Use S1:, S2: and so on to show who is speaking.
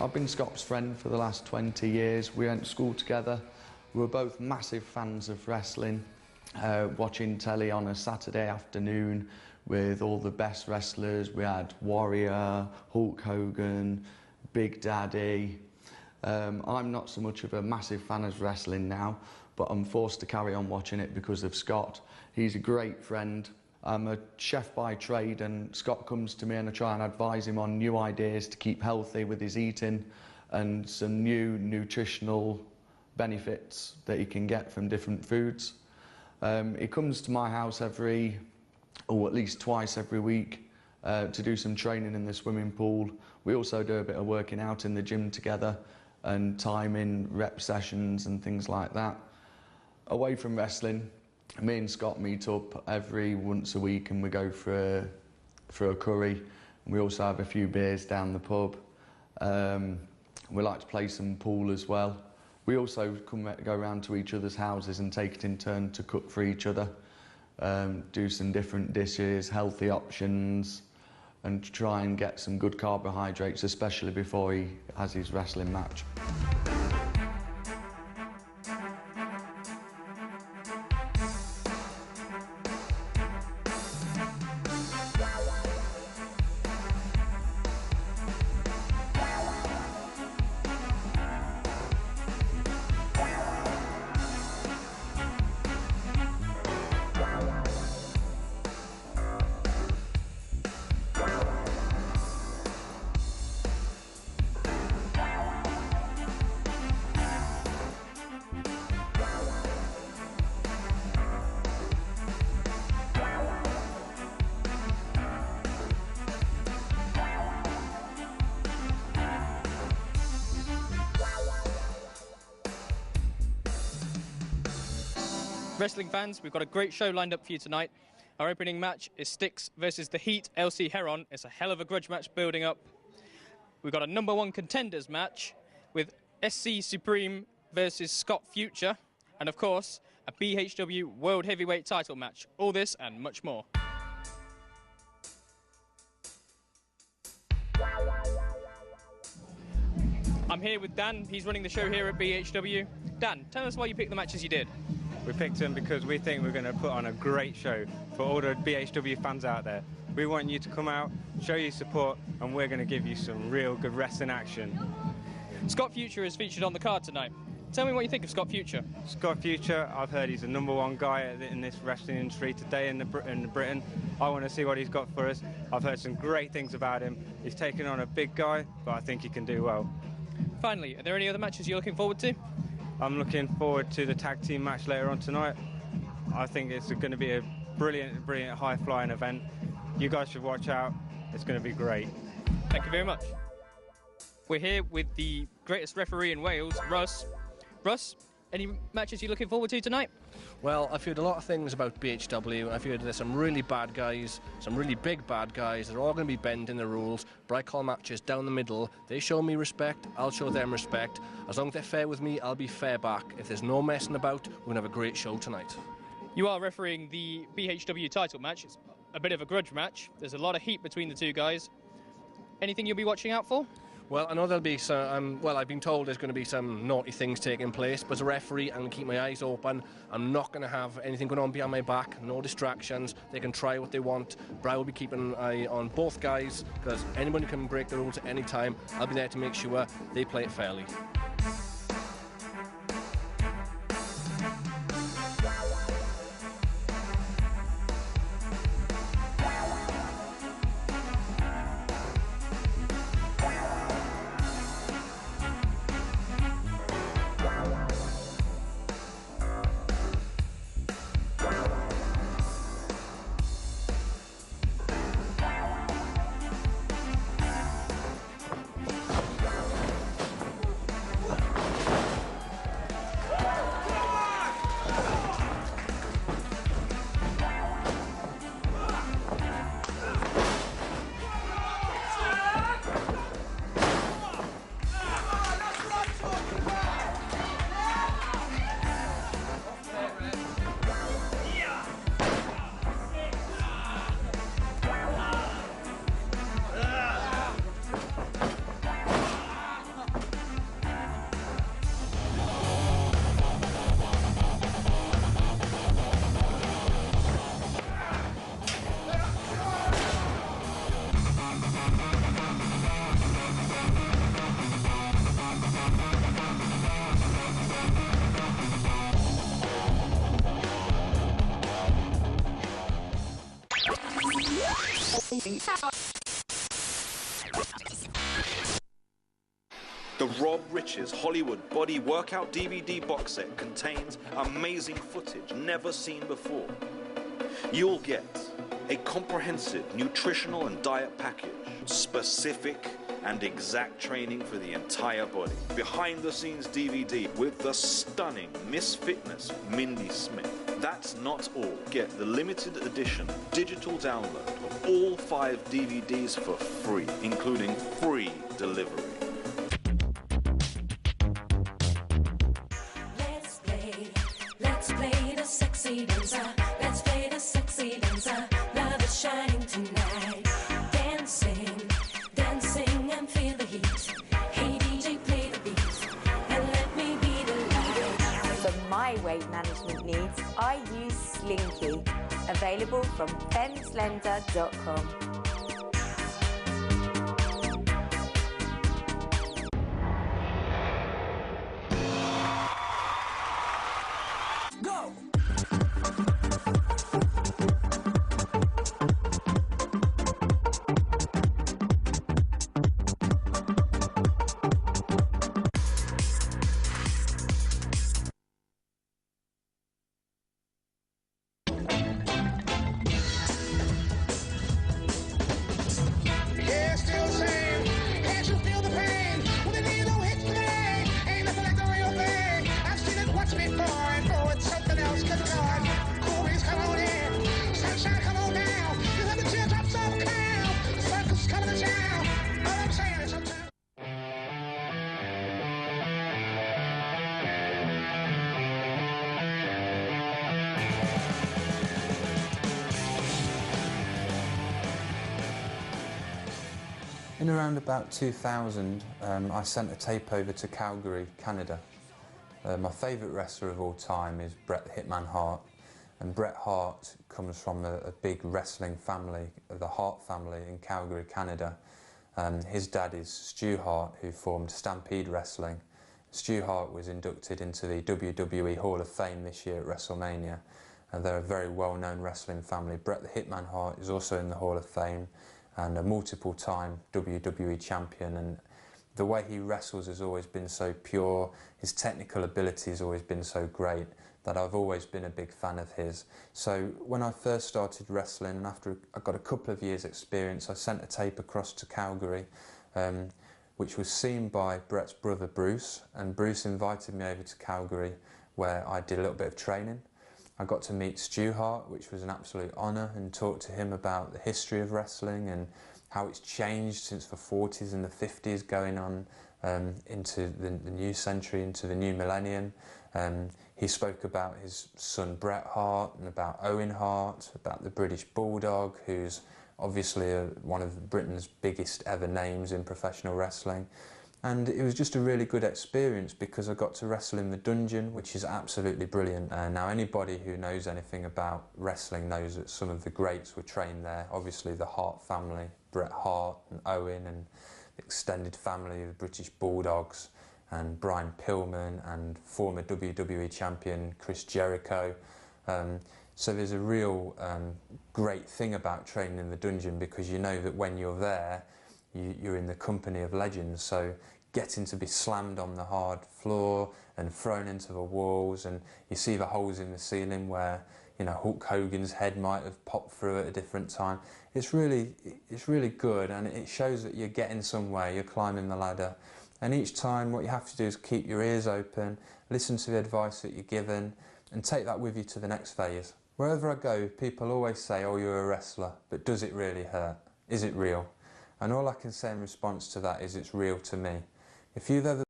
S1: I've been Scott's friend for the last 20 years. We went to school together. We were both massive fans of wrestling, watching telly on a Saturday afternoon with all the best wrestlers. We had Warrior, Hulk Hogan, Big Daddy. I'm not so much of a massive fan of wrestling now, but I'm forced to carry on watching it because of Scott. He's a great friend. I'm a chef by trade, and Scott comes to me and I try and advise him on new ideas to keep healthy with his eating and some new nutritional benefits that he can get from different foods. He comes to my house at least twice every week to do some training in the swimming pool. We also do a bit of working out in the gym together and timing rep sessions and things like that. Away from wrestling, me and Scott meet up every once a week and we go for a curry. We also have a few beers down the pub. We like to play some pool as well. We also go around to each other's houses and take it in turn to cook for each other, do some different dishes, healthy options, and try and get some good carbohydrates, especially before he has his wrestling match.
S2: Wrestling fans, we've got a great show lined up for you tonight. Our opening match is Styx versus the Heat LC Heron. It's a hell of a grudge match building up. We've got a number one contenders match with SC Supreme versus Scott Future. And of course, a BHW World Heavyweight title match. All this and much more. I'm here with Dan. He's running the show here at BHW. Dan, tell us why you picked the matches you did.
S3: We picked him because we think we're going to put on a great show for all the BHW fans out there. We want you to come out, show your support, and we're going to give you some real good wrestling action.
S2: Scott Future is featured on the card tonight. Tell me what you think of Scott Future.
S3: Scott Future, I've heard he's the number one guy in this wrestling industry today in Britain. I want to see what he's got for us. I've heard some great things about him. He's taken on a big guy, but I think he can do well.
S2: Finally, are there any other matches you're looking forward to?
S3: I'm looking forward to the tag team match later on tonight. I think it's going to be a brilliant high-flying event. You guys should watch out. It's going to be great.
S2: Thank you very much. We're here with the greatest referee in Wales, Russ. Russ, any matches you're looking forward to tonight?
S4: Well, I've heard a lot of things about BHW. I've heard there's some really bad guys, some really big bad guys. They're all going to be bending the rules, but I call matches down the middle. They show me respect, I'll show them respect. As long as they're fair with me, I'll be fair back. If there's no messing about, we're going to have a great show tonight.
S2: You are refereeing the BHW title match. It's a bit of a grudge match. There's a lot of heat between the two guys. Anything you'll be watching out for?
S4: Well, I know there'll be some, I've been told there's going to be some naughty things taking place, but as a referee, I'm going to keep my eyes open. I'm not going to have anything going on behind my back, no distractions. They can try what they want, but I will be keeping an eye on both guys, because anybody can break the rules at any time. I'll be there to make sure they play it fairly.
S5: The Rob Riches Hollywood Body Workout DVD box set contains amazing footage never seen before. You'll get a comprehensive nutritional and diet package, specific and exact training for the entire body. Behind the scenes DVD with the stunning Miss Fitness Mindy Smith. That's not all. Get the limited edition digital download of all 5 DVDs for free, including free delivery.
S6: Let's play the sexy dancer. Let's play the sexy dancer. Love is shining tonight. Dancing, dancing and feel the heat. Hey DJ, play the beat and let me be the light.
S7: For my weight management needs, I use Slinky, available from femslender.com.
S6: Go!
S8: Yeah, still the same. Can't you feel the pain? When the needle hits the vein, ain't nothing like the real thing. I've seen it once before, and oh, it's something else. Good Lord, cool breeze come on in, sunshine come on down. You have the teardrops of a clown. The circus coming to town. All I'm saying is sometimes.
S9: In around about 2000, I sent a tape over to Calgary, Canada. My favourite wrestler of all time is Bret the Hitman Hart, and Bret Hart comes from a big wrestling family, the Hart family in Calgary, Canada. His dad is Stu Hart, who formed Stampede Wrestling. Stu Hart was inducted into the WWE Hall of Fame this year at WrestleMania, and they're a very well-known wrestling family. Bret the Hitman Hart is also in the Hall of Fame, and a multiple-time WWE champion, and the way he wrestles has always been so pure, his technical ability has always been so great that I've always been a big fan of his. So when I first started wrestling, and after I got a couple of years experience, I sent a tape across to Calgary, which was seen by Bret's brother Bruce, and Bruce invited me over to Calgary where I did a little bit of training. I got to meet Stu Hart, which was an absolute honour, and talk to him about the history of wrestling and how it's changed since the 40s and the 50s going on into the new century, into the new millennium. He spoke about his son Bret Hart and about Owen Hart, about the British Bulldog, who's obviously one of Britain's biggest ever names in professional wrestling. And it was just a really good experience because I got to wrestle in the dungeon, which is absolutely brilliant. Now anybody who knows anything about wrestling knows that some of the greats were trained there. Obviously the Hart family, Bret Hart and Owen, and the extended family of the British Bulldogs, and Brian Pillman and former WWE champion Chris Jericho. So there's a real great thing about training in the dungeon, because you know that when you're there, you're in the company of legends. So getting to be slammed on the hard floor and thrown into the walls, and you see the holes in the ceiling where, you know, Hulk Hogan's head might have popped through at a different time. It's really good, and it shows that you're getting somewhere, you're climbing the ladder. And each time what you have to do is keep your ears open, listen to the advice that you're given, and take that with you to the next phase. Wherever I go, people always say, oh, you're a wrestler, but does it really hurt? Is it real? And all I can say in response to that is it's real to me. If you've ever